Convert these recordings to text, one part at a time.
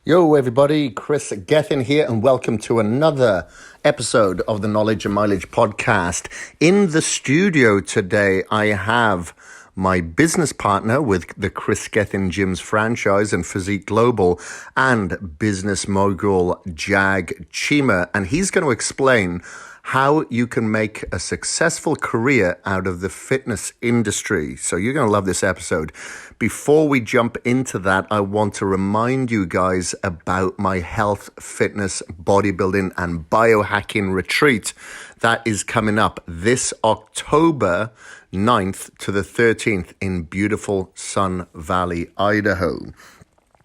Yo, everybody, Kris Gethin here, and welcome to another episode of the Knowledge and Mileage podcast. In the studio today, I have my business partner with the Kris Gethin Gyms franchise and Physique Global, and business mogul Jag Chima, and he's going to explain how you can make a successful career out of the fitness industry. So you're going to love this episode. Before we jump into that, I want to remind you guys about my health, fitness, bodybuilding, and biohacking retreat that is coming up this October 9th to the 13th in beautiful Sun Valley, Idaho.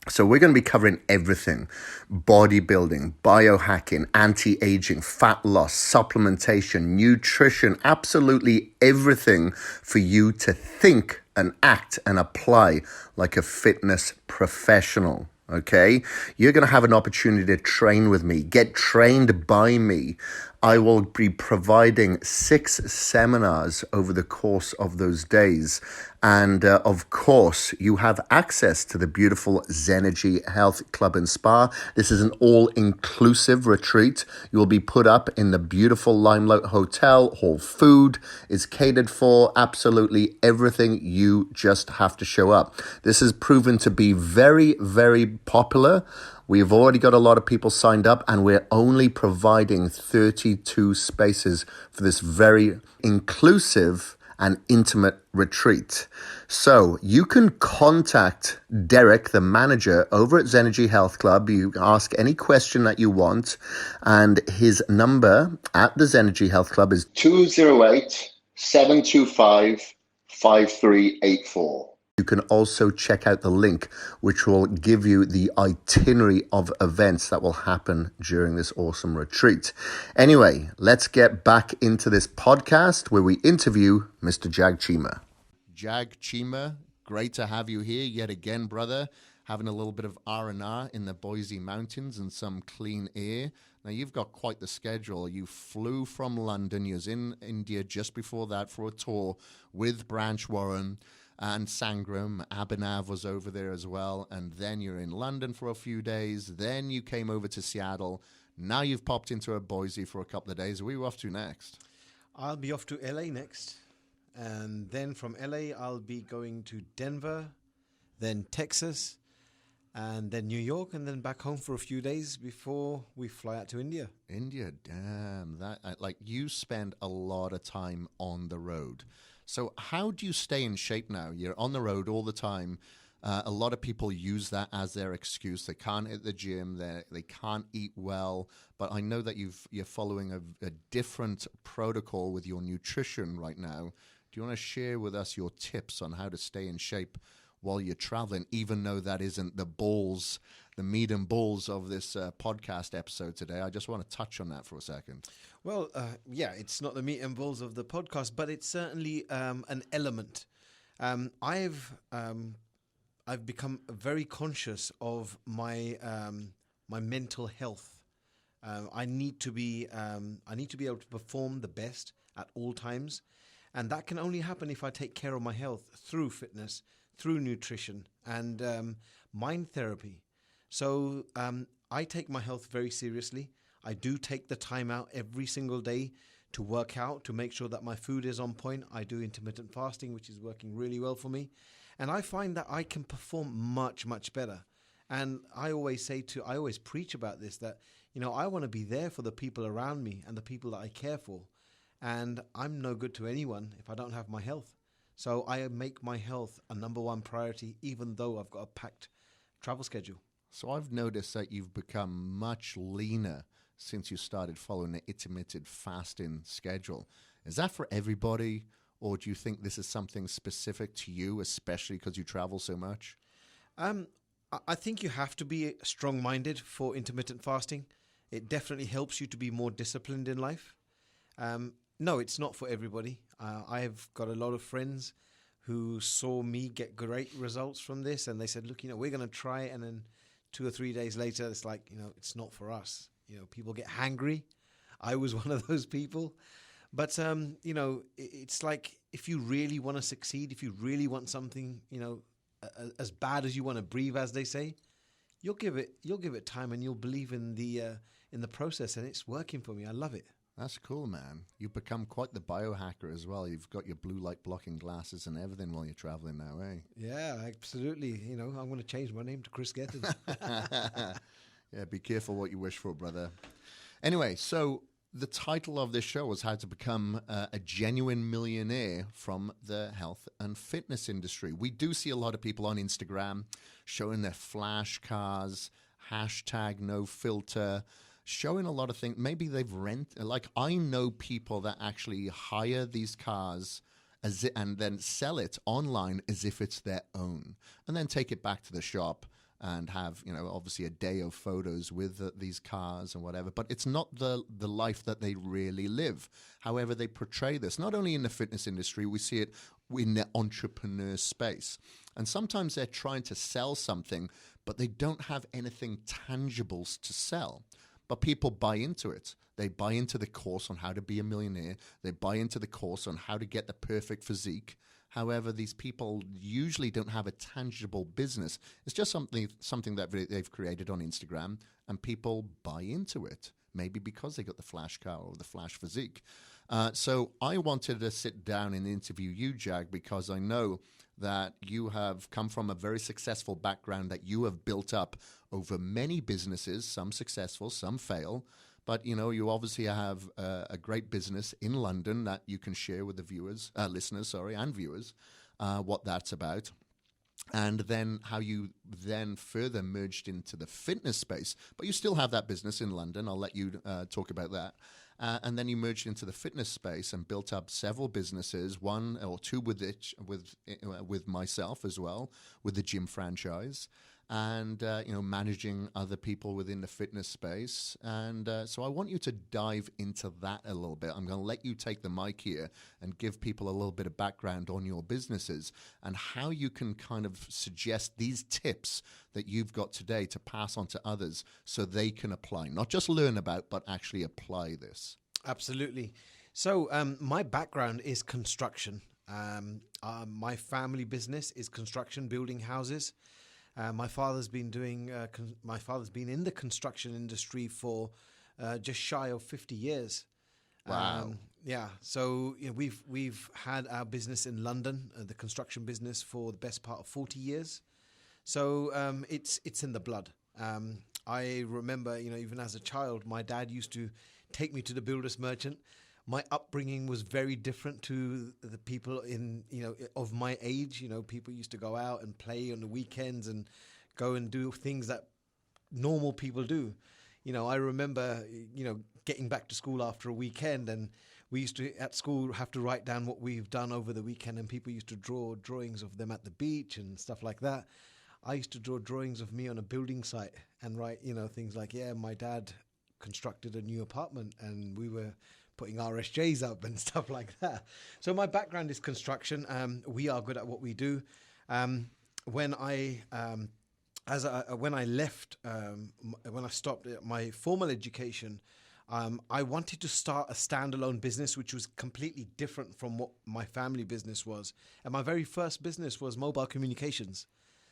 So we're going to be covering everything: bodybuilding, biohacking, anti-aging, fat loss, supplementation, nutrition, absolutely everything for you to think and act and apply like a fitness professional. Okay, you're going to have an opportunity to train with me, get trained by me. I will be providing 6 seminars over the course of those days. And of course, you have access to the beautiful Zenergy Health Club and Spa. This is an all-inclusive retreat. You will be put up in the beautiful Limelight Hotel. All food is catered for. Absolutely everything. You just have to show up. This has proven to be very, very popular. We've already got a lot of people signed up, and we're only providing 32 spaces for this very inclusive and intimate retreat. So you can contact Derek, the manager over at Zenergy Health Club. You ask any question that you want, and his number at the Zenergy Health Club is 208-725-5384. You can also check out the link, which will give you the itinerary of events that will happen during this awesome retreat. Anyway, let's get back into this podcast where we interview Mr. Jag Chima. Jag Chima, great to have you here yet again, brother. Having a little bit of R&R in the Boise Mountains and some clean air. Now, you've got quite the schedule. You flew from London. You was in India just before that for a tour with Branch Warren and Sangram. Abhinav was over there as well. And then you're in London for a few days. Then you came over to Seattle. Now you've popped into a Boise for a couple of days. Where are you off to next? I'll be off to LA next. And then from LA, I'll be going to Denver, then Texas, and then New York, and then back home for a few days before we fly out to India. India, damn. Like, you spend a lot of time on the road. So how do you stay in shape now? You're on the road all the time. A lot of people use that as their excuse. They can't hit the gym. They can't eat well. But I know that you're following a different protocol with your nutrition right now. Do you want to share with us your tips on how to stay in shape while you're traveling, even though that isn't the meat and balls of this podcast episode today? I just want to touch on that for a second. Well, yeah, it's not the meat and balls of the podcast, but it's certainly an element. I've become very conscious of my mental health. I need to be able to perform the best at all times, and that can only happen if I take care of my health through fitness, through nutrition, and mind therapy. So I take my health very seriously. I do take the time out every single day to work out, to make sure that my food is on point. I do intermittent fasting, which is working really well for me. And I find that I can perform much, much better. And I always preach about this, that, I want to be there for the people around me and the people that I care for. And I'm no good to anyone if I don't have my health. So I make my health a number one priority, even though I've got a packed travel schedule. So I've noticed that you've become much leaner since you started following the intermittent fasting schedule. Is that for everybody, or do you think this is something specific to you, especially because you travel so much? I think you have to be strong-minded for intermittent fasting. It definitely helps you to be more disciplined in life. No, it's not for everybody. I've got a lot of friends who saw me get great results from this, and they said, look, we're going to try it, and then 2 or 3 days later, it's like, it's not for us. People get hangry. I was one of those people. But, it's like, if you really want to succeed, if you really want something, as bad as you want to breathe, as they say, you'll give it time, and you'll believe in the process, and it's working for me. I love it. That's cool, man. You've become quite the biohacker as well. You've got your blue light blocking glasses and everything while you're traveling now, eh? Yeah, absolutely. I'm going to change my name to Kris Gethin. Yeah, be careful what you wish for, brother. Anyway, so the title of this show was how to become a genuine millionaire from the health and fitness industry. We do see a lot of people on Instagram showing their flash cars, hashtag no filter, showing a lot of things. Maybe they've like I know people that actually hire these cars and then sell it online as if it's their own, and then take it back to the shop and have, obviously a day of photos with these cars and whatever. But it's not the life that they really live. However, they portray this, not only in the fitness industry, we see it in the entrepreneur space. And sometimes they're trying to sell something, but they don't have anything tangible to sell. But people buy into it. They buy into the course on how to be a millionaire. They buy into the course on how to get the perfect physique. However, these people usually don't have a tangible business. It's just something that they've created on Instagram, and people buy into it, maybe because they got the flash car or the flash physique. So I wanted to sit down and interview you, Jag, because I know that you have come from a very successful background that you have built up over many businesses, some successful, some fail. But, you obviously have a great business in London that you can share with the listeners, and viewers, what that's about. And then how you then further merged into the fitness space. But you still have that business in London. I'll let you talk about that. And then you merged into the fitness space and built up several businesses, one or two with myself as well, with the gym franchise. And, managing other people within the fitness space. And so I want you to dive into that a little bit. I'm going to let you take the mic here and give people a little bit of background on your businesses and how you can kind of suggest these tips that you've got today to pass on to others so they can apply, not just learn about, but actually apply this. Absolutely. So my background is construction. My family business is construction, building houses. My father's been in the construction industry for just shy of 50 years. Wow. So we've had our business in London, the construction business, for the best part of 40 years. So it's in the blood. I remember, even as a child, my dad used to take me to the builder's merchant. My upbringing was very different to the people of my age. People used to go out and play on the weekends and go and do things that normal people do. I remember, getting back to school after a weekend, and we used to, at school, have to write down what we've done over the weekend, and people used to draw drawings of them at the beach and stuff like that. I used to draw drawings of me on a building site and write, things like, my dad constructed a new apartment and we were putting RSJs up and stuff like that. So my background is construction. We are good at what we do. When I stopped my formal education, I wanted to start a standalone business, which was completely different from what my family business was. And my very first business was mobile communications.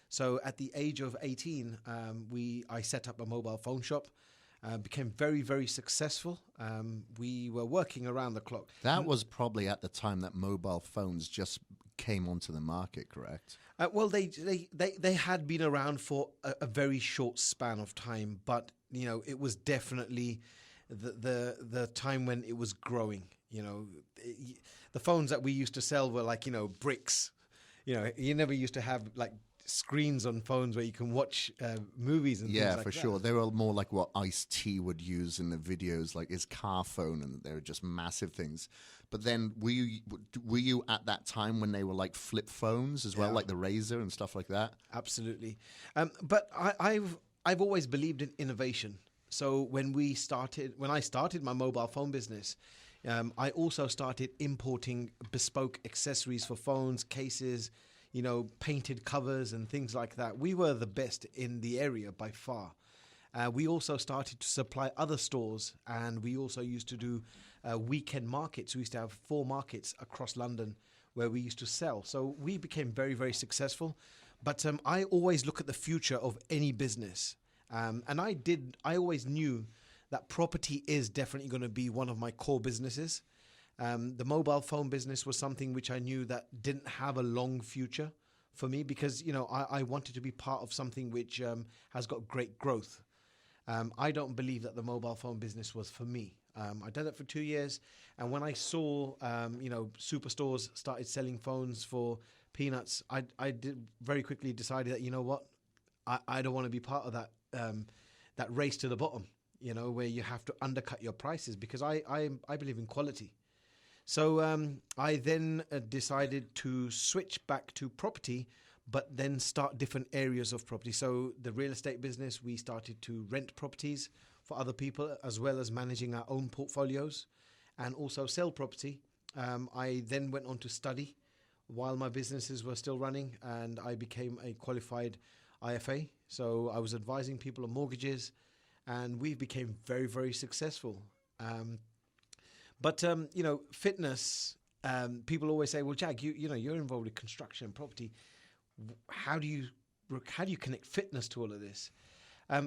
So at the age of 18, I set up a mobile phone shop. Became very, very successful. We were working around the clock. That was probably at the time that mobile phones just came onto the market, correct? Well, they had been around for a very short span of time, but it was definitely the time when it was growing. The phones that we used to sell were like bricks. You never used to have like screens on phones where you can watch movies and things like that. Yeah, for sure. They were more like what Ice-T would use in the videos, like his car phone, and they were just massive things. But then were you at that time when they were like flip phones as well, like the Razor and stuff like that? Absolutely. But I've always believed in innovation. So when I started my mobile phone business, I also started importing bespoke accessories for phones, cases, painted covers and things like that. We were the best in the area by far. We also started to supply other stores, and we also used to do weekend markets. We used to have 4 markets across London where we used to sell. So we became very, very successful. But I always look at the future of any business. And I always knew that property is definitely going to be one of my core businesses. The mobile phone business was something which I knew that didn't have a long future for me because, I wanted to be part of something which has got great growth. I don't believe that the mobile phone business was for me. I did it for 2 years. And when I saw, superstores started selling phones for peanuts, I did very quickly decided that, you know what, I don't want to be part of that race to the bottom, where you have to undercut your prices because I believe in quality. So I then decided to switch back to property, but then start different areas of property. So the real estate business, we started to rent properties for other people, as well as managing our own portfolios and also sell property. I then went on to study while my businesses were still running, and I became a qualified IFA. So I was advising people on mortgages, and we became very, very successful. But fitness, people always say, well, Jag, you're involved in construction and property. How do you connect fitness to all of this?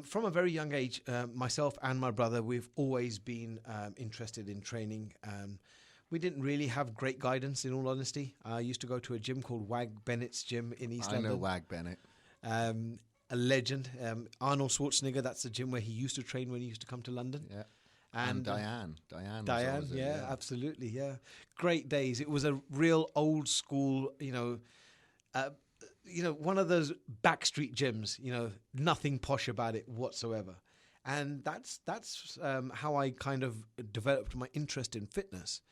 From a very young age, myself and my brother, we've always been interested in training. We didn't really have great guidance, in all honesty. I used to go to a gym called Wag Bennett's gym in East London. I know Wag Bennett. A legend. Arnold Schwarzenegger, that's the gym where he used to train when he used to come to London. Yeah. And Diane. Diane, yeah, absolutely, yeah. Great days. It was a real old school, one of those backstreet gyms, nothing posh about it whatsoever. And that's how I kind of developed my interest in fitness.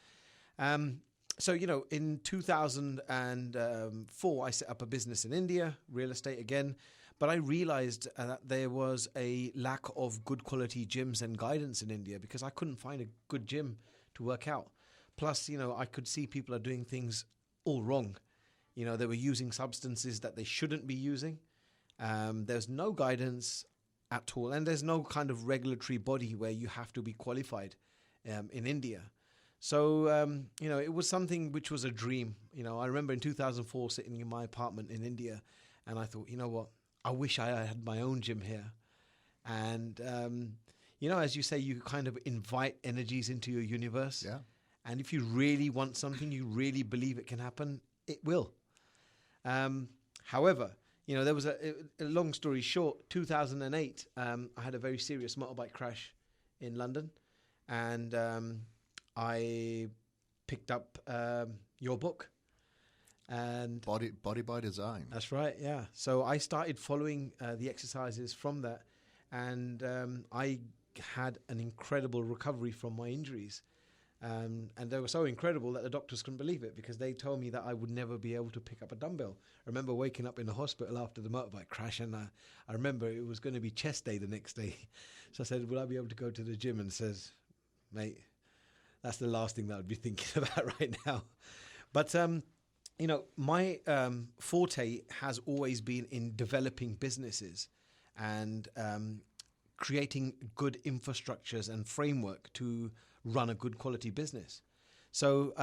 So, in 2004, I set up a business in India, real estate again. But I realized that there was a lack of good quality gyms and guidance in India because I couldn't find a good gym to work out. Plus, I could see people are doing things all wrong. They were using substances that they shouldn't be using. There's no guidance at all. And there's no kind of regulatory body where you have to be qualified in India. So, it was something which was a dream. I remember in 2004 sitting in my apartment in India and I thought, you know what? I wish I had my own gym here. And, as you say, you kind of invite energies into your universe. Yeah. And if you really want something, you really believe it can happen, it will. However, there was a long story short, 2008, I had a very serious motorbike crash in London. And I picked up your book. And Body by Design. That's right, yeah. So I started following the exercises from that, and I had an incredible recovery from my injuries. And they were so incredible that the doctors couldn't believe it because they told me that I would never be able to pick up a dumbbell. I remember waking up in the hospital after the motorbike crash, and I remember it was going to be chest day the next day. So I said, will I be able to go to the gym? And says, mate, that's the last thing that I'd be thinking about right now. But my forte has always been in developing businesses and creating good infrastructures and framework to run a good quality business. So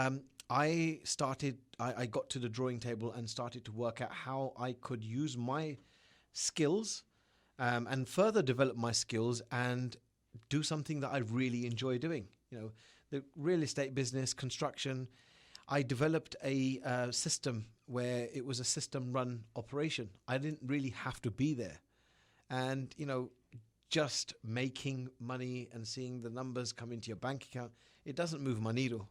I got to the drawing table and started to work out how I could use my skills and further develop my skills and do something that I really enjoy doing. The real estate business, construction. I developed a system where it was a system-run operation. I didn't really have to be there. And, just making money and seeing the numbers come into your bank account, it doesn't move my needle.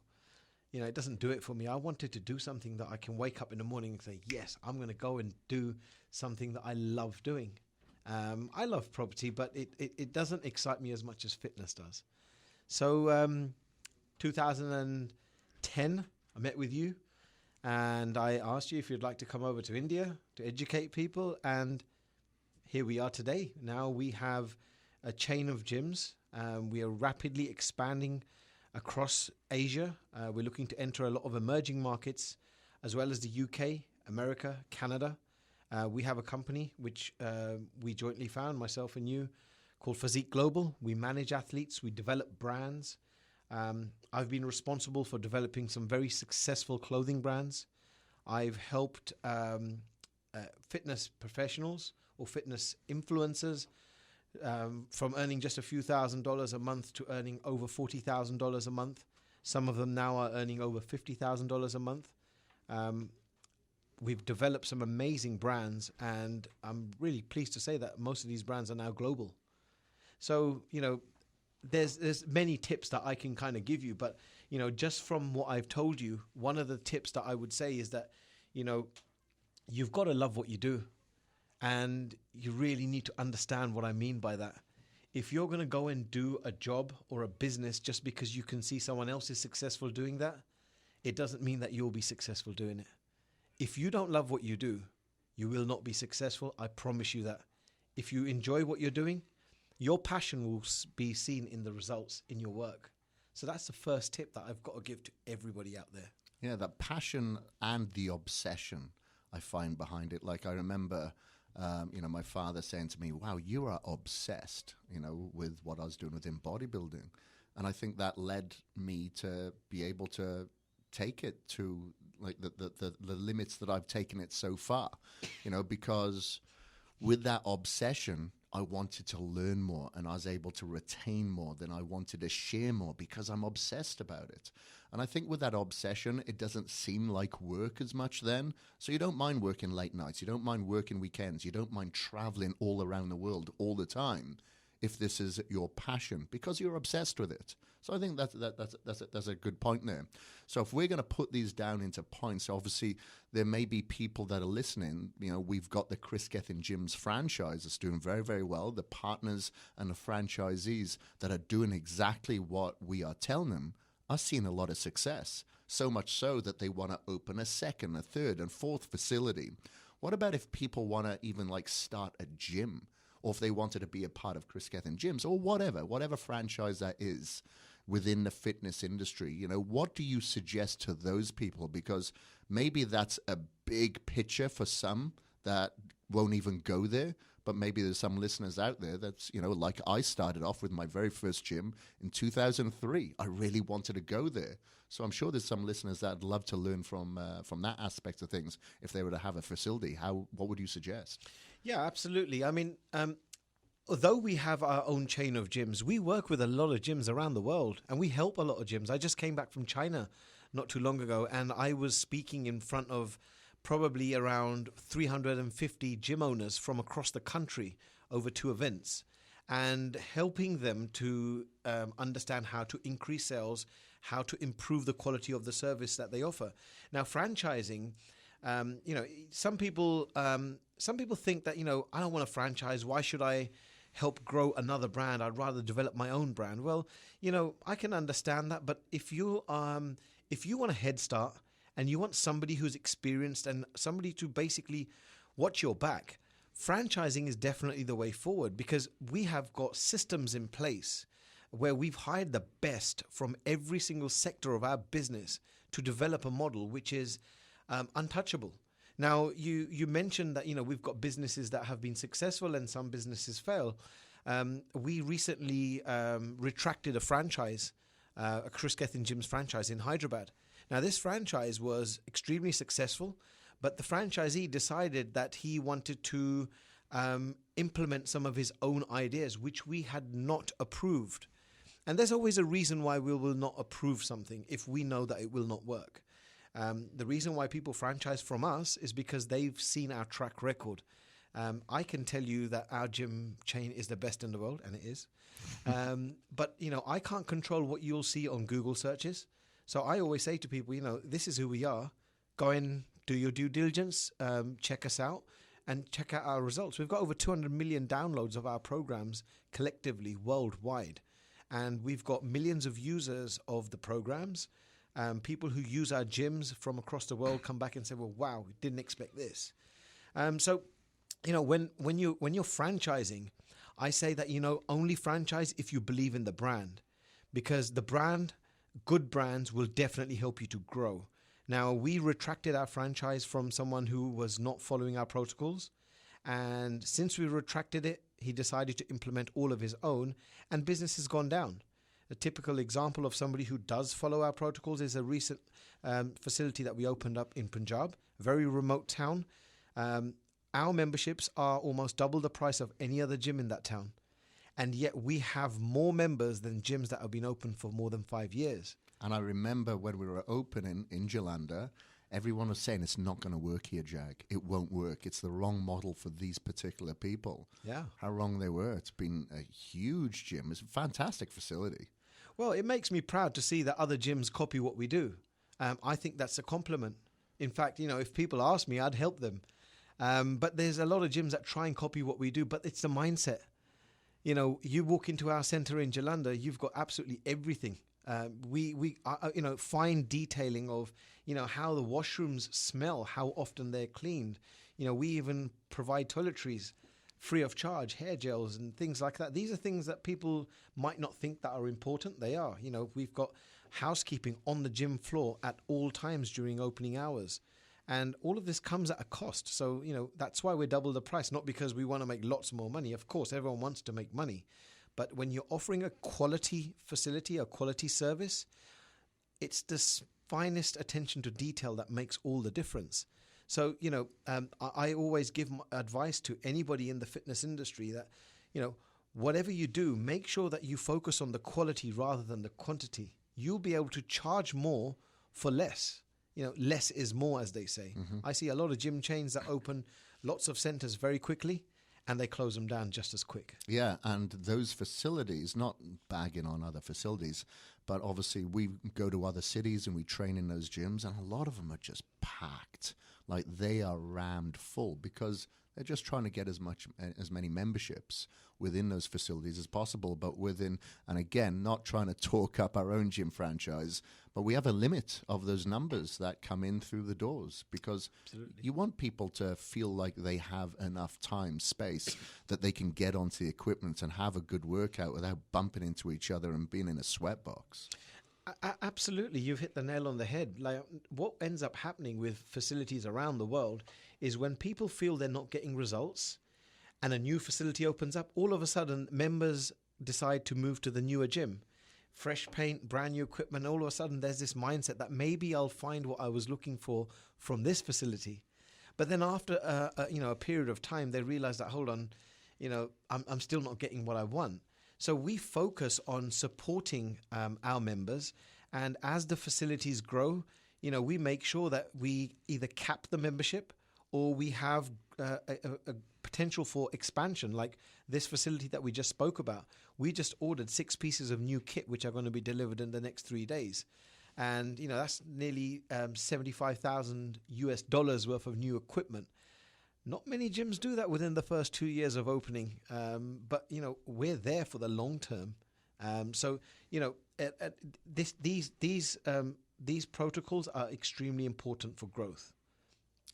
It doesn't do it for me. I wanted to do something that I can wake up in the morning and say, yes, I'm going to go and do something that I love doing. I love property, but it doesn't excite me as much as fitness does. So 2010... I met with you and I asked you if you'd like to come over to India to educate people. And here we are today. Now we have a chain of gyms. We are rapidly expanding across Asia. We're looking to enter a lot of emerging markets as well as the UK, America, Canada. We have a company which we jointly found, myself and you, called Physique Global. We manage athletes. We develop brands. I've been responsible for developing some very successful clothing brands. I've helped fitness professionals or fitness influencers from earning just a few $1,000s a month to earning over $40,000 a month. Some of them now are earning over $50,000 a month. We've developed some amazing brands, and I'm really pleased to say that most of these brands are now global. So, there's many tips that I can kind of give you, but, just from what I've told you, one of the tips that I would say is that, you've got to love what you do, and you really need to understand what I mean by that. If you're going to go and do a job or a business just because you can see someone else is successful doing that, it doesn't mean that you'll be successful doing it. If you don't love what you do, you will not be successful. I promise you that. If you enjoy what you're doing, your passion will be seen in the results in your work. So that's the first tip that I've got to give to everybody out there. Yeah, that passion and the obsession I find behind it. Like I remember, my father saying to me, wow, you are obsessed, with what I was doing within bodybuilding. And I think that led me to be able to take it to like the limits that I've taken it so far, because with that obsession, I wanted to learn more, and I was able to retain more. Then I wanted to share more because I'm obsessed about it. And I think with that obsession, it doesn't seem like work as much then. So you don't mind working late nights. You don't mind working weekends. You don't mind traveling all around the world all the time if this is your passion because you're obsessed with it. So I think that's a good point there. So if we're going to put these down into points, obviously there may be people that are listening. We've got the Kris Gethin Gyms franchise that's doing very, very well. The partners and the franchisees that are doing exactly what we are telling them are seeing a lot of success. So much so that they want to open a second, a third, and fourth facility. What about if people want to even start a gym? Or if they wanted to be a part of Kris Gethin Gyms or whatever franchise that is within the fitness industry, what do you suggest to those people? Because maybe that's a big picture for some that won't even go there, but maybe there's some listeners out there that's, like I started off with my very first gym in 2003. I really wanted to go there. So I'm sure there's some listeners that'd love to learn from that aspect of things if they were to have a facility. What would you suggest? Yeah, absolutely. I mean, although we have our own chain of gyms, we work with a lot of gyms around the world, and we help a lot of gyms. I just came back from China not too long ago, and I was speaking in front of probably around 350 gym owners from across the country over 2 events, and helping them to understand how to increase sales, how to improve the quality of the service that they offer. Now, franchising, some people think that, I don't want to franchise. Why should I help grow another brand? I'd rather develop my own brand. Well, I can understand that. But if you want a head start and you want somebody who's experienced and somebody to basically watch your back, franchising is definitely the way forward, because we have got systems in place where we've hired the best from every single sector of our business to develop a model which is untouchable. Now, you mentioned that, we've got businesses that have been successful and some businesses fail. We recently retracted a franchise, a Kris Gethin Gyms franchise in Hyderabad. Now, this franchise was extremely successful, but the franchisee decided that he wanted to implement some of his own ideas, which we had not approved. And there's always a reason why we will not approve something if we know that it will not work. The reason why people franchise from us is because they've seen our track record. I can tell you that our gym chain is the best in the world, and it is. But, I can't control what you'll see on Google searches. So I always say to people, this is who we are. Go and do your due diligence, check us out, and check out our results. We've got over 200 million downloads of our programs collectively worldwide. And we've got millions of users of the programs. People who use our gyms from across the world come back and say, well, wow, we didn't expect this. So, when you're franchising, I say that, only franchise if you believe in the brand, because good brands will definitely help you to grow. Now, we retracted our franchise from someone who was not following our protocols. And since we retracted it, he decided to implement all of his own, and business has gone down. A typical example of somebody who does follow our protocols is a recent facility that we opened up in Punjab, a very remote town. Our memberships are almost double the price of any other gym in that town. And yet we have more members than gyms that have been open for more than 5 years. And I remember when we were opening in Jalandhar, everyone was saying, it's not going to work here, Jag. It won't work. It's the wrong model for these particular people. Yeah. How wrong they were. It's been a huge gym. It's a fantastic facility. Well, it makes me proud to see that other gyms copy what we do. I think that's a compliment. In fact, if people ask me, I'd help them. But there's a lot of gyms that try and copy what we do, but it's the mindset. You walk into our center in Jalandhar, you've got absolutely everything. We fine detailing of, how the washrooms smell, how often they're cleaned. We even provide toiletries free of charge, hair gels and things like that. These are things that people might not think that are important. They are. We've got housekeeping on the gym floor at all times during opening hours. And all of this comes at a cost. So, that's why we double the price, not because we want to make lots more money. Of course, everyone wants to make money. But when you're offering a quality facility, a quality service, it's the finest attention to detail that makes all the difference. So, I always give advice to anybody in the fitness industry that, whatever you do, make sure that you focus on the quality rather than the quantity. You'll be able to charge more for less. Less is more, as they say. Mm-hmm. I see a lot of gym chains that open lots of centers very quickly, and they close them down just as quick. Yeah, and those facilities, not bagging on other facilities, but obviously we go to other cities and we train in those gyms, and a lot of them are just packed. Like they are rammed full because they're just trying to get as many memberships within those facilities as possible, but within, and again, not trying to talk up our own gym franchise, but we have a limit of those numbers that come in through the doors because Absolutely. You want people to feel like they have enough time, space, that they can get onto the equipment and have a good workout without bumping into each other and being in a sweatbox. Absolutely. You've hit the nail on the head. Like what ends up happening with facilities around the world is when people feel they're not getting results and a new facility opens up, all of a sudden members decide to move to the newer gym. Fresh paint, brand new equipment. All of a sudden there's this mindset that maybe I'll find what I was looking for from this facility. But then after a period of time, they realize that, hold on, I'm still not getting what I want. So we focus on supporting our members, and as the facilities grow, we make sure that we either cap the membership or we have a potential for expansion. Like this facility that we just spoke about, we just ordered 6 pieces of new kit, which are going to be delivered in the next 3 days. And, that's nearly $75,000 worth of new equipment. Not many gyms do that within the first 2 years of opening, but we're there for the long term. These protocols are extremely important for growth.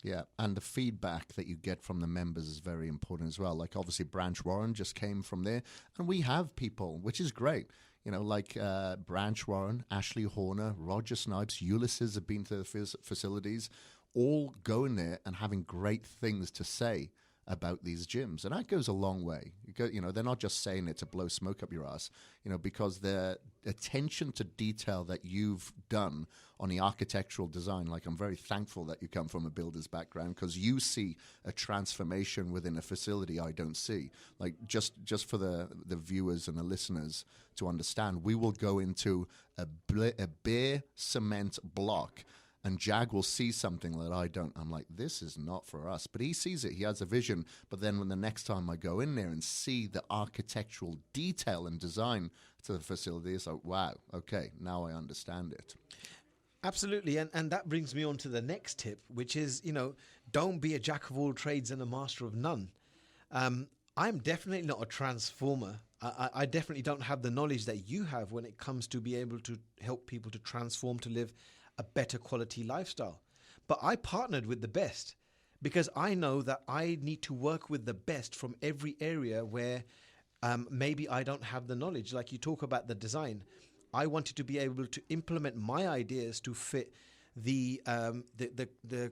Yeah, and the feedback that you get from the members is very important as well. Like obviously Branch Warren just came from there, and we have people, which is great. Like Branch Warren, Ashley Horner, Roger Snipes, Ulysses have been to the facilities, all going there and having great things to say about these gyms. And that goes a long way. They're not just saying it to blow smoke up your ass, because the attention to detail that you've done on the architectural design, like I'm very thankful that you come from a builder's background because you see a transformation within a facility I don't see. Like just for the viewers and the listeners to understand, we will go into a bare cement block and Jag will see something that I don't. I'm like, this is not for us. But he sees it. He has a vision. But then when the next time I go in there and see the architectural detail and design to the facility, it's like, wow, okay, now I understand it. Absolutely. And that brings me on to the next tip, which is, don't be a jack of all trades and a master of none. I'm definitely not a transformer. I definitely don't have the knowledge that you have when it comes to be able to help people to transform, to live a better quality lifestyle. But I partnered with the best because I know that I need to work with the best from every area where maybe I don't have the knowledge. Like you talk about the design. I wanted to be able to implement my ideas to fit the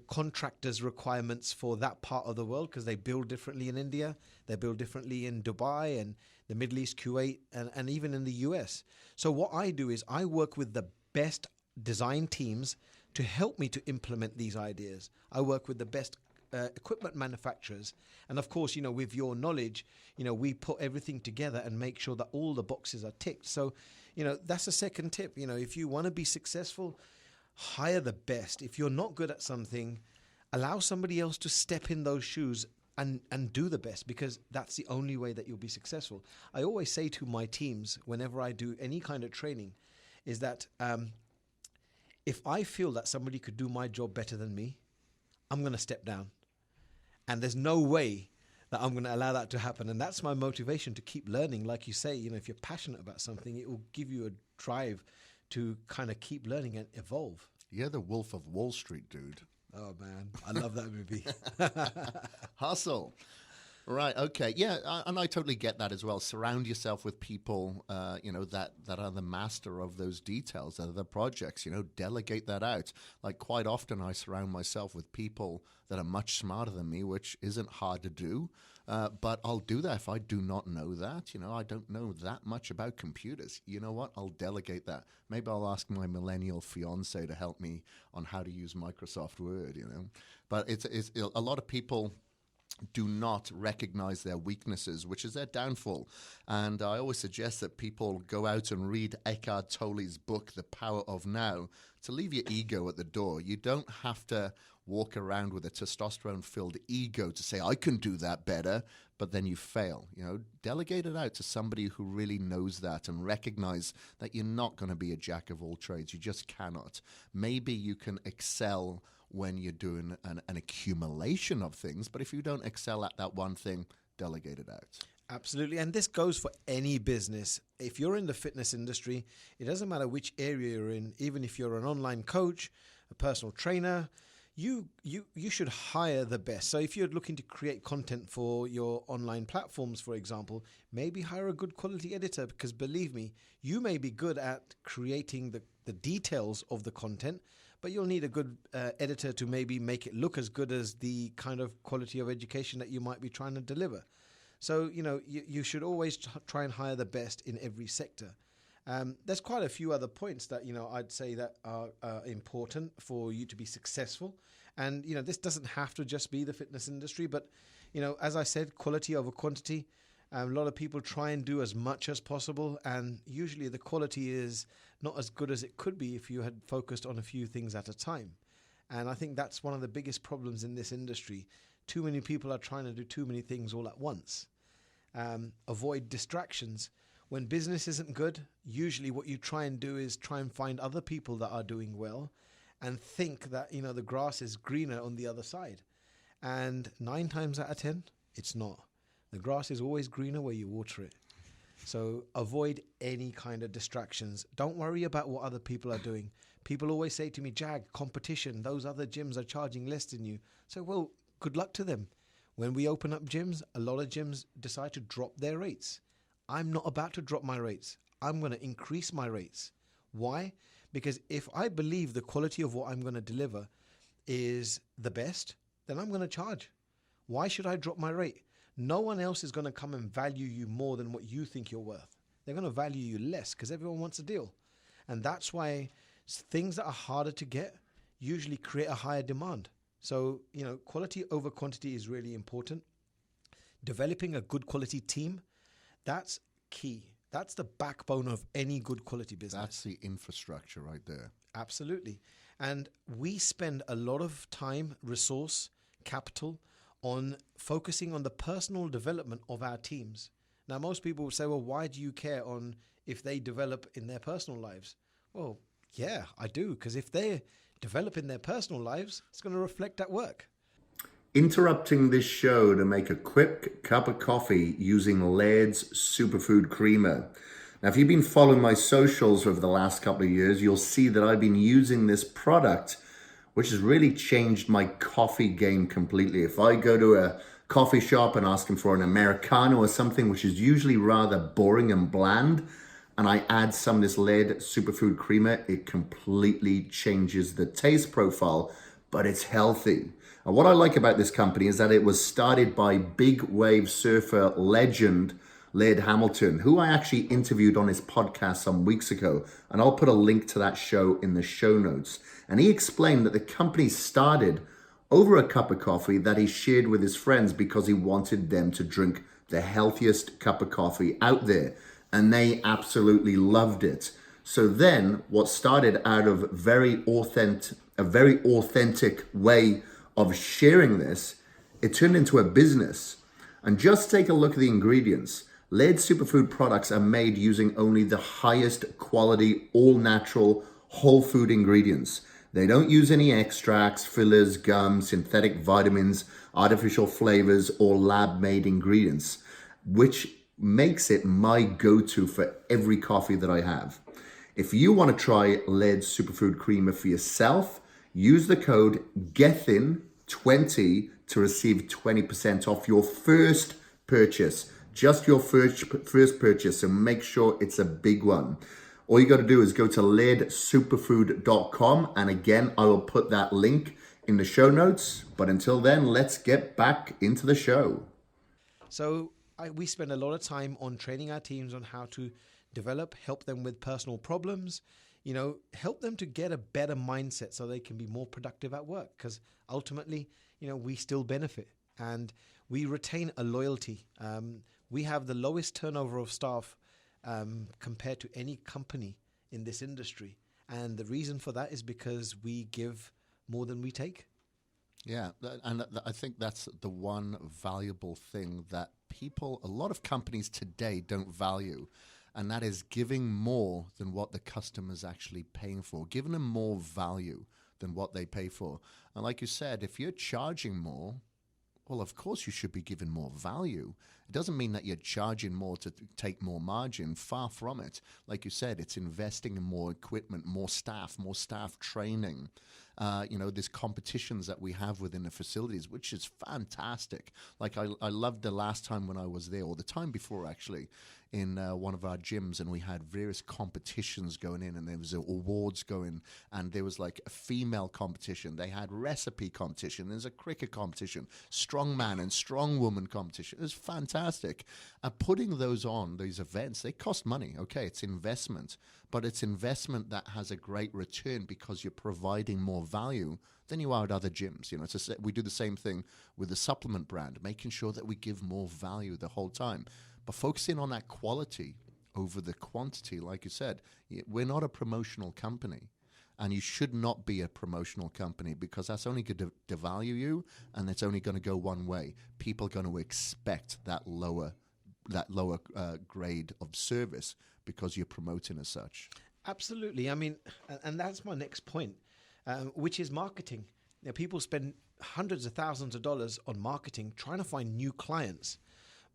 contractors' requirements for that part of the world because they build differently in India, they build differently in Dubai and the Middle East, Kuwait, and even in the US. So what I do is I work with the best design teams to help me to implement these ideas. I work with the best equipment manufacturers. And of course, with your knowledge, we put everything together and make sure that all the boxes are ticked. So, that's a second tip. If you want to be successful, hire the best. If you're not good at something, allow somebody else to step in those shoes and do the best, because that's the only way that you'll be successful. I always say to my teams, whenever I do any kind of training, is that if I feel that somebody could do my job better than me, I'm going to step down. And there's no way that I'm going to allow that to happen. And that's my motivation to keep learning. Like you say, if you're passionate about something, it will give you a drive to kind of keep learning and evolve. You're the Wolf of Wall Street, dude. Oh, man. I love that movie. Hustle. Right. Okay. Yeah. And I totally get that as well. Surround yourself with people, that are the master of those details, that are the projects, delegate that out. Like quite often I surround myself with people that are much smarter than me, which isn't hard to do. But I'll do that if I do not know that. I don't know that much about computers. You know what? I'll delegate that. Maybe I'll ask my millennial fiance to help me on how to use Microsoft Word, But it's a lot of people do not recognize their weaknesses, which is their downfall. And I always suggest that people go out and read Eckhart Tolle's book, The Power of Now, to leave your ego at the door. You don't have to walk around with a testosterone-filled ego to say, I can do that better, but then you fail. Delegate it out to somebody who really knows that and recognize that you're not going to be a jack of all trades. You just cannot. Maybe you can excel when you're doing an accumulation of things, but if you don't excel at that one thing, delegate it out. Absolutely. And this goes for any business. If you're in the fitness industry, it doesn't matter which area you're in. Even if you're an online coach, a personal trainer, you should hire the best. So if you're looking to create content for your online platforms, for example, maybe hire a good quality editor, because believe me, you may be good at creating the details of the content, but you'll need a good editor to maybe make it look as good as the kind of quality of education that you might be trying to deliver. So, you should always try and hire the best in every sector. There's quite a few other points that, I'd say that are important for you to be successful. And, this doesn't have to just be the fitness industry, but, as I said, quality over quantity. A lot of people try and do as much as possible, and usually the quality is not as good as it could be if you had focused on a few things at a time. And I think that's one of the biggest problems in this industry. Too many people are trying to do too many things all at once. Avoid distractions. When business isn't good, usually what you try and do is try and find other people that are doing well and think that, the grass is greener on the other side. And 9 times out of 10, it's not. The grass is always greener where you water it. So avoid any kind of distractions. Don't worry about what other people are doing. People always say to me, Jag, competition, those other gyms are charging less than you. So, well, good luck to them. When we open up gyms, a lot of gyms decide to drop their rates. I'm not about to drop my rates. I'm going to increase my rates. Why? Because if I believe the quality of what I'm going to deliver is the best, then I'm going to charge. Why should I drop my rate? No one else is going to come and value you more than what you think you're worth. They're going to value you less because everyone wants a deal. And that's why things that are harder to get usually create a higher demand. So, quality over quantity is really important. Developing a good quality team, that's key. That's the backbone of any good quality business. That's the infrastructure right there. Absolutely. And we spend a lot of time, resource, capital on focusing on the personal development of our teams. Now, most people will say, well, why do you care on if they develop in their personal lives? Well, yeah, I do, because if they develop in their personal lives, it's going to reflect at work. Interrupting this show to make a quick cup of coffee using Laird's Superfood Creamer. Now, if you've been following my socials over the last couple of years, you'll see that I've been using this product, which has really changed my coffee game completely. If I go to a coffee shop and ask them for an Americano or something, which is usually rather boring and bland, and I add some of this Laird Superfood Creamer, it completely changes the taste profile, but it's healthy. And what I like about this company is that it was started by big wave surfer legend Laird Hamilton, who I actually interviewed on his podcast some weeks ago. And I'll put a link to that show in the show notes. And he explained that the company started over a cup of coffee that he shared with his friends because he wanted them to drink the healthiest cup of coffee out there. And they absolutely loved it. So then what started out of a very authentic way of sharing this, it turned into a business. And just take a look at the ingredients. Laird Superfood products are made using only the highest quality, all natural, whole food ingredients. They don't use any extracts, fillers, gum, synthetic vitamins, artificial flavors, or lab-made ingredients, which makes it my go-to for every coffee that I have. If you want to try Laird Superfood Creamer for yourself, use the code GETHIN20 to receive 20% off your first purchase. Just your first purchase, so make sure it's a big one. All you got to do is go to lairdsuperfood.com, and again, I will put that link in the show notes. But until then, let's get back into the show. So we spend a lot of time on training our teams on how to develop, help them with personal problems, help them to get a better mindset so they can be more productive at work, because ultimately, we still benefit and we retain a loyalty. We have the lowest turnover of staff compared to any company in this industry. And the reason for that is because we give more than we take. Yeah, and I think that's the one valuable thing that a lot of companies today don't value, and that is giving more than what the customer's actually paying for, giving them more value than what they pay for. And like you said, if you're charging more, well, of course you should be given more value. It doesn't mean that you're charging more to take more margin. Far from it. Like you said, it's investing in more equipment, more staff training. There's competitions that we have within the facilities, which is fantastic. Like I loved the last time when I was there, or the time before actually, in one of our gyms, and we had various competitions going in, and there was awards going, and there was like a female competition. They had recipe competition. There's a cricket competition, strongman and strongwoman competition. It was fantastic. Putting those events, they cost money. Okay, it's investment, but it's investment that has a great return because you're providing more value than you are at other gyms. We do the same thing with the supplement brand, making sure that we give more value the whole time. But focusing on that quality over the quantity, like you said, we're not a promotional company, and you should not be a promotional company, because that's only going to devalue you, and it's only going to go one way. People are going to expect that lower grade of service because you're promoting as such. Absolutely. I mean, and that's my next point, which is marketing. People spend hundreds of thousands of dollars on marketing trying to find new clients,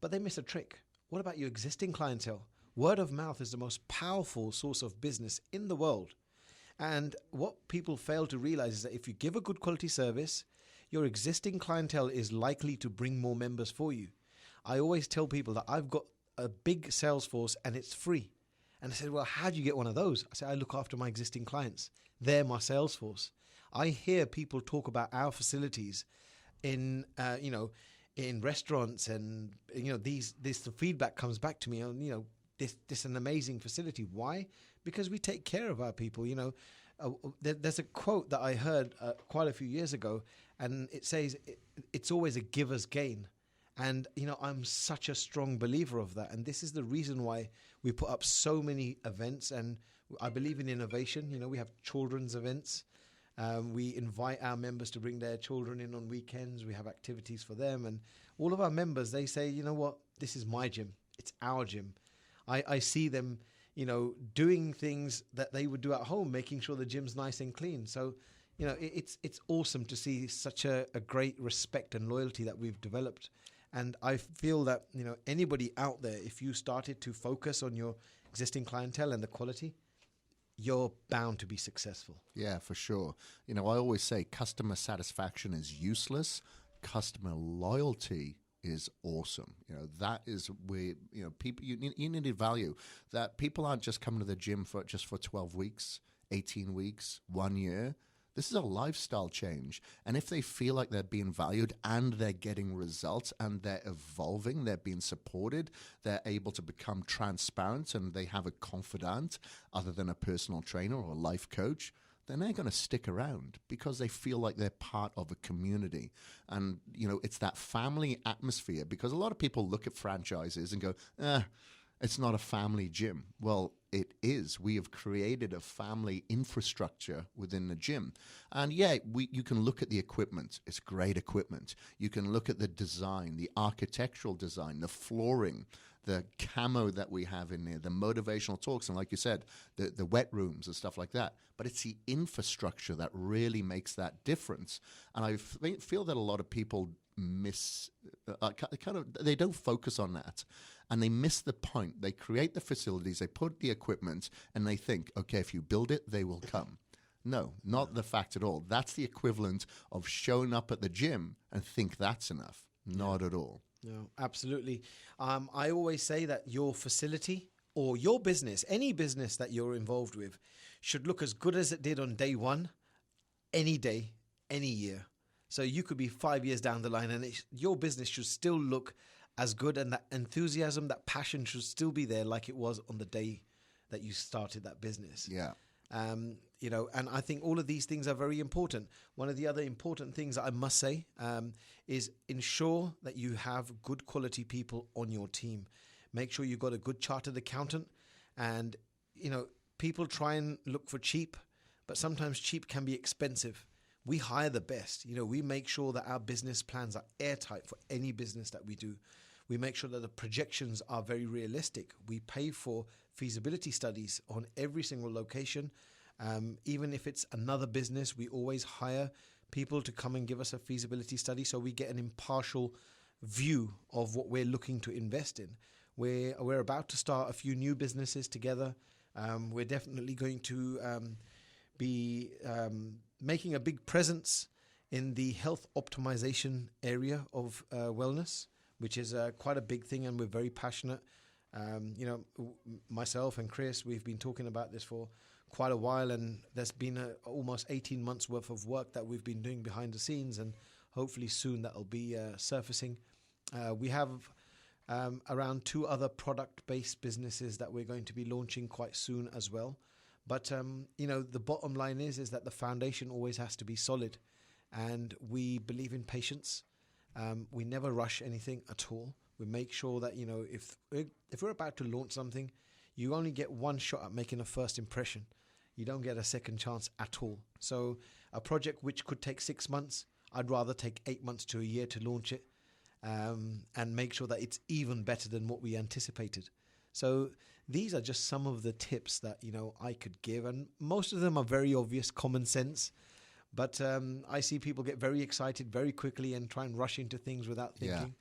but they miss a trick. What about your existing clientele? Word of mouth is the most powerful source of business in the world. And what people fail to realize is that if you give a good quality service, your existing clientele is likely to bring more members for you. I always tell people that I've got a big sales force and it's free. And I said, well, how do you get one of those? I said, I look after my existing clients. They're my sales force. I hear people talk about our facilities in restaurants, and the feedback comes back to me on this an amazing facility. Why? Because we take care of our people. There's a quote that I heard quite a few years ago, and it says it's always a giver's gain. And I'm such a strong believer of that, and this is the reason why we put up so many events. And I believe in innovation. We have children's events. We invite our members to bring their children in on weekends. We have activities for them, and all of our members, they say, you know what, this is my gym. It's our gym. I see them, doing things that they would do at home, making sure the gym's nice and clean. So, it's awesome to see such a great respect and loyalty that we've developed. And I feel that, anybody out there, if you started to focus on your existing clientele and the quality, you're bound to be successful. Yeah, for sure. I always say customer satisfaction is useless. Customer loyalty is awesome. That is where, people, you need value. That people aren't just coming to the gym for 12 weeks, 18 weeks, 1 year. This is a lifestyle change. And if they feel like they're being valued and they're getting results and they're evolving, they're being supported, they're able to become transparent, and they have a confidant other than a personal trainer or a life coach, then they're going to stick around because they feel like they're part of a community. And, it's that family atmosphere, because a lot of people look at franchises and go, it's not a family gym. Well, it is. We have created a family infrastructure within the gym. And you can look at the equipment. It's great equipment. You can look at the design, the architectural design, the flooring, the camo that we have in there, the motivational talks, and like you said, the wet rooms and stuff like that. But it's the infrastructure that really makes that difference. And I feel that a lot of people they don't focus on that, and they miss the point. They create the facilities, they put the equipment, and they think, okay, if you build it, they will come. No, not the fact at all. That's the equivalent of showing up at the gym and think that's enough. Not at all. No, absolutely. I always say that your facility or your business, any business that you're involved with, should look as good as it did on day one, any day, any year. So you could be 5 years down the line and your business should still look as good, and that enthusiasm, that passion should still be there like it was on the day that you started that business. Yeah. And I think all of these things are very important. One of the other important things that I must say is ensure that you have good quality people on your team. Make sure you've got a good chartered accountant. And, people try and look for cheap, but sometimes cheap can be expensive. We hire the best. We make sure that our business plans are airtight for any business that we do. We make sure that the projections are very realistic. We pay for feasibility studies on every single location. Even if it's another business, we always hire people to come and give us a feasibility study so we get an impartial view of what we're looking to invest in. We're about to start a few new businesses together. We're definitely going to be making a big presence in the health optimization area of wellness, which is quite a big thing, and we're very passionate. Myself and Kris, we've been talking about this for quite a while, and there's been almost 18 months worth of work that we've been doing behind the scenes, and hopefully soon that'll be surfacing. We have around 2 other product-based businesses that we're going to be launching quite soon as well. But, the bottom line is that the foundation always has to be solid, and we believe in patience. We never rush anything at all. We make sure that, if we're about to launch something, you only get one shot at making a first impression. You don't get a second chance at all. So a project which could take 6 months, I'd rather take 8 months to a year to launch it, and make sure that it's even better than what we anticipated. So these are just some of the tips that, I could give. And most of them are very obvious, common sense. But I see people get very excited very quickly and try and rush into things without thinking.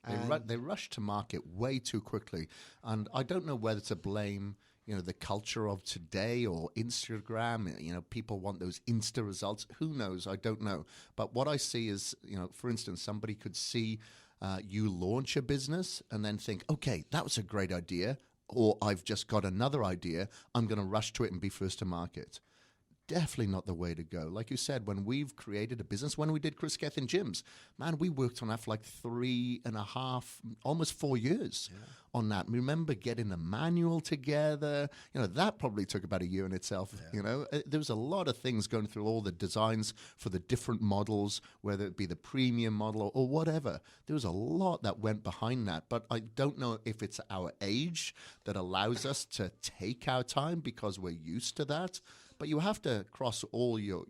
Yeah. They rush to market way too quickly. And I don't know whether to blame, the culture of today or Instagram. People want those Insta results. Who knows? I don't know. But what I see is, for instance, somebody could see you launch a business and then think, okay, that was a great idea. Or I've just got another idea. I'm going to rush to it and be first to market. Definitely not the way to go. Like you said, when we've created a business, when we did Kris Gethin Gyms, man, we worked on that for like 3.5, almost 4 years on that. Remember getting the manual together? That probably took about a year in itself. There was a lot of things going through all the designs for the different models, whether it be the premium model or whatever. There was a lot that went behind that. But I don't know if it's our age that allows us to take our time because we're used to that. But you have to cross all your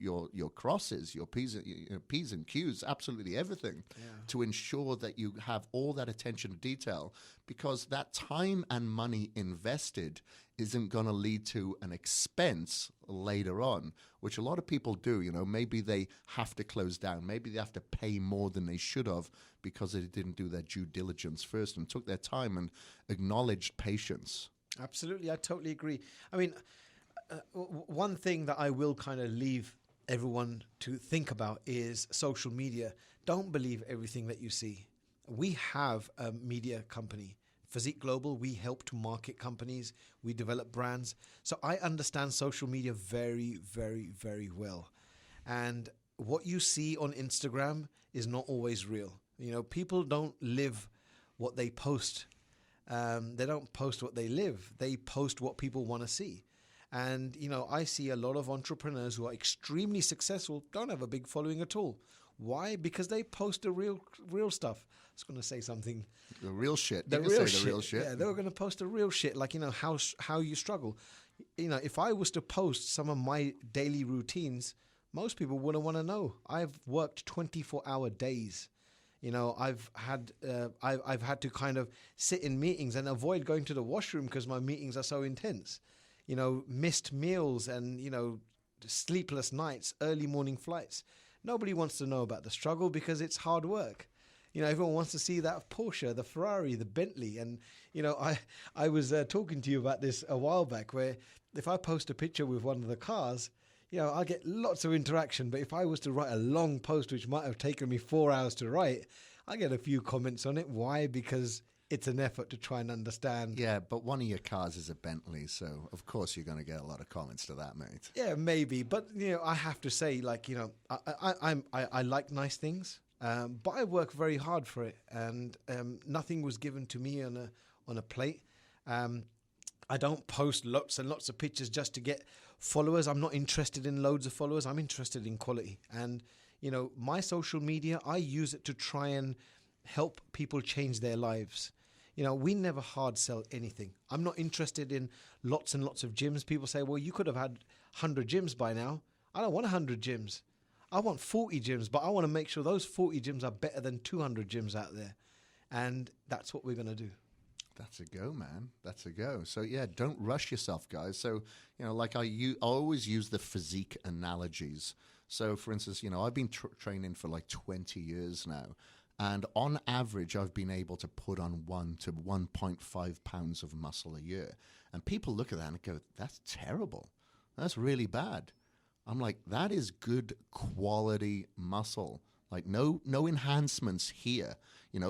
crosses, your P's and Q's, absolutely everything, to ensure that you have all that attention to detail, because that time and money invested isn't going to lead to an expense later on, which a lot of people do. Maybe they have to close down. Maybe they have to pay more than they should have because they didn't do their due diligence first and took their time and acknowledged patience. Absolutely. I totally agree. I mean, one thing that I will kind of leave everyone to think about is social media. Don't believe everything that you see. We have a media company, Physique Global. We help to market companies. We develop brands. So I understand social media very, very, very well. And what you see on Instagram is not always real. People don't live what they post. They don't post what they live. They post what people want to see. And, I see a lot of entrepreneurs who are extremely successful, don't have a big following at all. Why? Because they post the real stuff. I was going to say something. The real shit. The You can real say shit. the real shit. Yeah, they were going to post the real shit, like, how you struggle. If I was to post some of my daily routines, most people wouldn't want to know. I've worked 24-hour days. I've had to kind of sit in meetings and avoid going to the washroom because my meetings are so intense. Missed meals and, sleepless nights, early morning flights. Nobody wants to know about the struggle because it's hard work. Everyone wants to see that Porsche, the Ferrari, the Bentley. And, I was talking to you about this a while back, where if I post a picture with one of the cars, I get lots of interaction. But if I was to write a long post, which might have taken me 4 hours to write, I get a few comments on it. Why? Because it's an effort to try and understand. Yeah, but one of your cars is a Bentley, so of course you're going to get a lot of comments to that, mate. Yeah, maybe. But, I have to say, like, I like nice things. But I work very hard for it, and nothing was given to me on a plate. I don't post lots and lots of pictures just to get followers. I'm not interested in loads of followers. I'm interested in quality. And, my social media, I use it to try and help people change their lives. We never hard sell anything. I'm not interested in lots and lots of gyms. People say, well, you could have had 100 gyms by now. I don't want 100 gyms. I want 40 gyms, but I want to make sure those 40 gyms are better than 200 gyms out there. And that's what we're going to do. That's a go, man. That's a go. So, yeah, don't rush yourself, guys. So, like I always use the physique analogies. So, for instance, I've been training for like 20 years now. And on average, I've been able to put on 1 to 1.5 pounds of muscle a year. And people look at that and go, that's terrible. That's really bad. I'm like, that is good quality muscle. Like no enhancements here.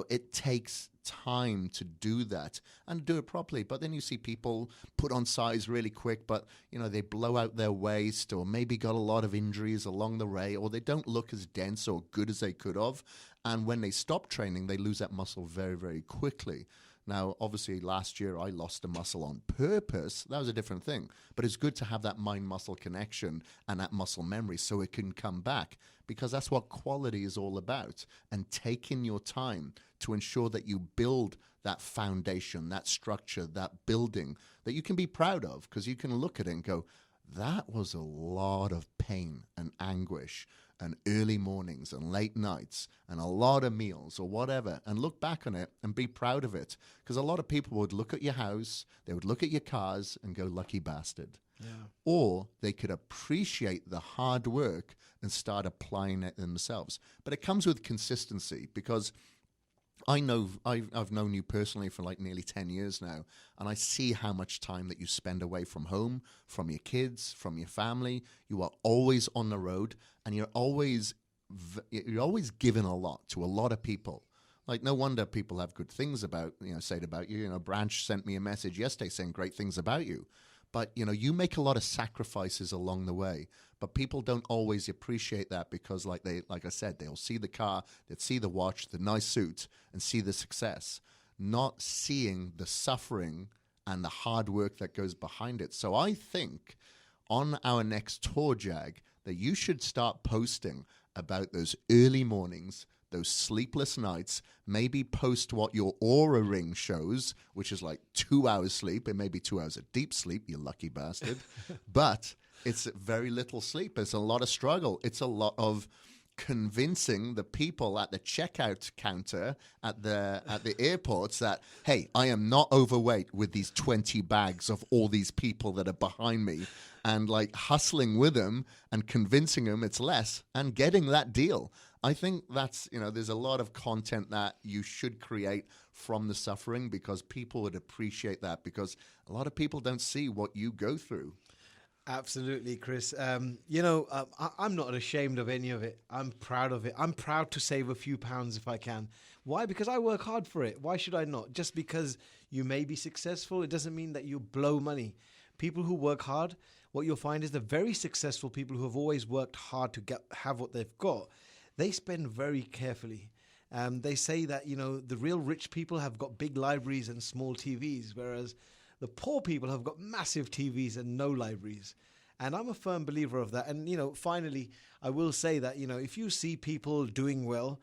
It takes time to do that and do it properly. But then you see people put on size really quick, but they blow out their waist or maybe got a lot of injuries along the way, or they don't look as dense or good as they could have. And when they stop training, they lose that muscle very, very quickly. Now, obviously, last year I lost the muscle on purpose. That was a different thing. But it's good to have that mind-muscle connection and that muscle memory so it can come back, because that's what quality is all about. And taking your time to ensure that you build that foundation, that structure, that building that you can be proud of, because you can look at it and go, that was a lot of pain and anguish and early mornings and late nights and a lot of meals or whatever, and look back on it and be proud of it. Because a lot of people would look at your house, they would look at your cars and go, lucky bastard. Yeah. Or they could appreciate the hard work and start applying it themselves. But it comes with consistency, because I know I've known you personally for like nearly 10 years now, and I see how much time that you spend away from home, from your kids, from your family. You are always on the road, and you're always giving a lot to a lot of people. Like, no wonder people have good things said about you. Branch sent me a message yesterday saying great things about you. But, you make a lot of sacrifices along the way. But people don't always appreciate that, because like I said, they'll see the car, they'll see the watch, the nice suit, and see the success, not seeing the suffering and the hard work that goes behind it. So I think on our next tour, Jag, that you should start posting about those early mornings, those sleepless nights, maybe post what your Aura ring shows, which is like 2 hours sleep. It may be 2 hours of deep sleep, you lucky bastard. But it's very little sleep. It's a lot of struggle. It's a lot of convincing the people at the checkout counter at the airports that, hey, I am not overweight with these 20 bags of all these people that are behind me, and like hustling with them and convincing them it's less and getting that deal. I think that's, there's a lot of content that you should create from the suffering, because people would appreciate that, because a lot of people don't see what you go through. Absolutely, Kris. I'm not ashamed of any of it. I'm proud of it. I'm proud to save a few pounds if I can. Why? Because I work hard for it. Why should I not? Just because you may be successful, it doesn't mean that you blow money. People who work hard, what you'll find is the very successful people who have always worked hard to have what they've got, they spend very carefully. They say that, the real rich people have got big libraries and small TVs, whereas The poor people have got massive TVs and no libraries. And I'm a firm believer of that. And, finally, I will say that, if you see people doing well,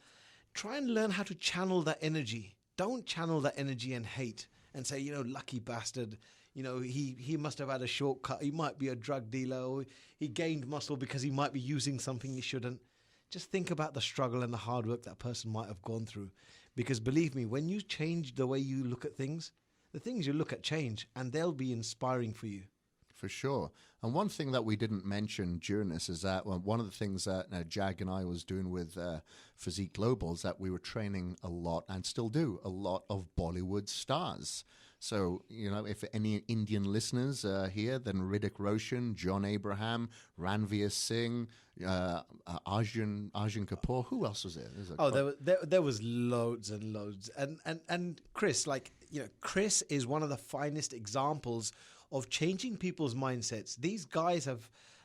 try and learn how to channel that energy. Don't channel that energy and hate and say, lucky bastard, he must have had a shortcut. He might be a drug dealer, or he gained muscle because he might be using something he shouldn't. Just think about the struggle and the hard work that person might have gone through. Because believe me, when you change the way you look at things, the things you look at change, and they'll be inspiring for you. For sure. And one thing that we didn't mention during this is that one of the things that Jag and I was doing with Physique Global is that we were training a lot, and still do, a lot of Bollywood stars. So, if any Indian listeners are here, then Hrithik Roshan, John Abraham, Ranveer Singh, Arjun Kapoor. Who else was there? There was loads and loads. And Kris, Kris is one of the finest examples of changing people's mindsets. These guys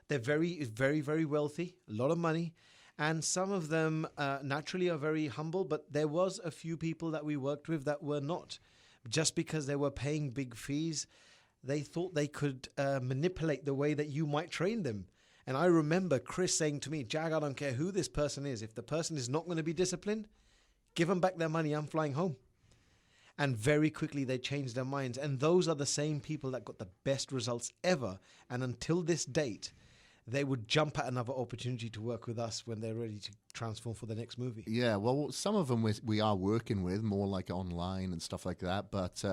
they're very, very, very wealthy, a lot of money. And some of them naturally are very humble, but there was a few people that we worked with that were not. Just because they were paying big fees, they thought they could manipulate the way that you might train them. And I remember Kris saying to me, Jag, I don't care who this person is. If the person is not going to be disciplined, give them back their money. I'm flying home. And very quickly they changed their minds. And those are the same people that got the best results ever. And until this date, they would jump at another opportunity to work with us when they're ready to transform for the next movie. Yeah, well, some of them we are working with, more like online and stuff like that. But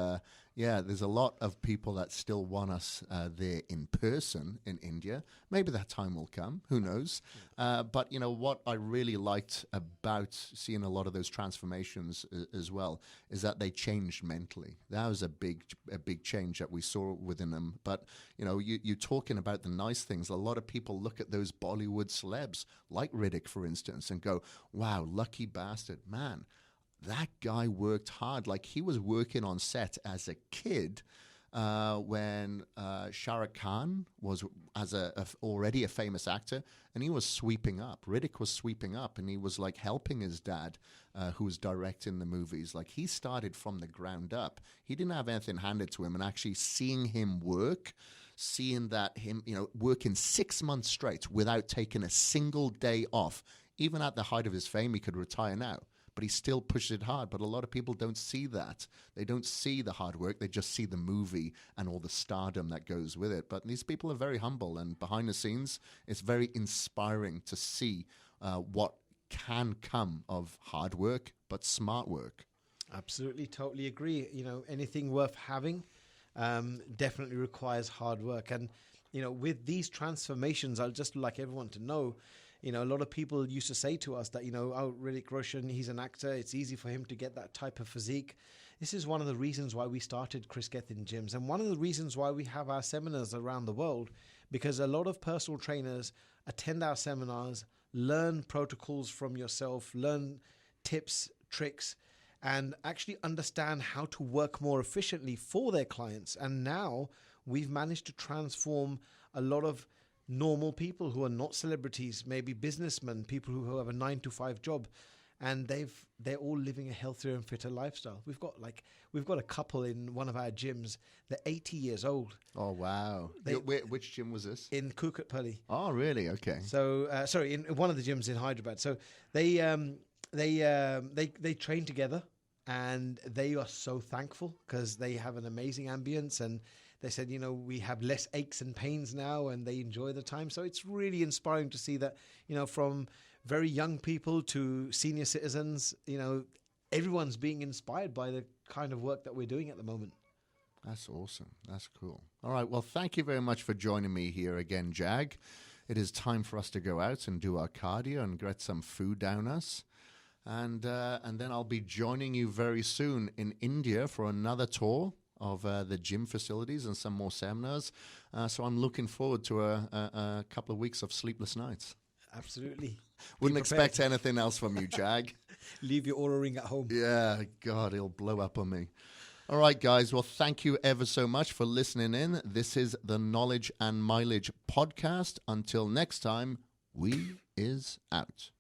there's a lot of people that still want us there in person in India. Maybe that time will come. Who knows? But what I really liked about seeing a lot of those transformations as well is that they changed mentally. That was a big change that we saw within them. But you're talking about the nice things. A lot of people look at those Bollywood celebs like Hrithik, for instance, and go, wow, lucky bastard, man. That guy worked hard. Like, he was working on set as a kid when Shah Rukh Khan was already a famous actor, and he was sweeping up. Hrithik was sweeping up, and he was like helping his dad, who was directing the movies. Like, he started from the ground up. He didn't have anything handed to him, and actually seeing him work, seeing that him, working 6 months straight without taking a single day off. Even at the height of his fame, he could retire now, but he still pushed it hard. But a lot of people don't see that. They don't see the hard work. They just see the movie and all the stardom that goes with it. But these people are very humble, and behind the scenes, it's very inspiring to see what can come of hard work, but smart work. Absolutely, totally agree. Anything worth having definitely requires hard work. And, with these transformations, I'd just like everyone to know, a lot of people used to say to us that, Hrithik Roshan, he's an actor. It's easy for him to get that type of physique. This is one of the reasons why we started Kris Gethin Gyms, and one of the reasons why we have our seminars around the world, because a lot of personal trainers attend our seminars, learn protocols from yourself, learn tips, tricks, and actually understand how to work more efficiently for their clients. And now we've managed to transform a lot of normal people who are not celebrities, maybe businessmen, people who have a 9-to-5 job, and they're all living a healthier and fitter lifestyle. We've got a couple in one of our gyms. They're 80 years old. Oh wow! Which gym was this? In Kukatpally. Oh really? Okay. So in one of the gyms in Hyderabad. So they train together, and they are so thankful because they have an amazing ambience, and they said, we have less aches and pains now, and they enjoy the time. So it's really inspiring to see that, from very young people to senior citizens, everyone's being inspired by the kind of work that we're doing at the moment. That's awesome. That's cool. All right. Well, thank you very much for joining me here again, Jag. It is time for us to go out and do our cardio and get some food down us. And then I'll be joining you very soon in India for another tour of the gym facilities and some more seminars. So I'm looking forward to a couple of weeks of sleepless nights. Absolutely. Wouldn't expect anything else from you, Jag. Leave your Oura ring at home. Yeah, God, he'll blow up on me. All right, guys. Well, thank you ever so much for listening in. This is the Knowledge and Mileage podcast. Until next time, we is out.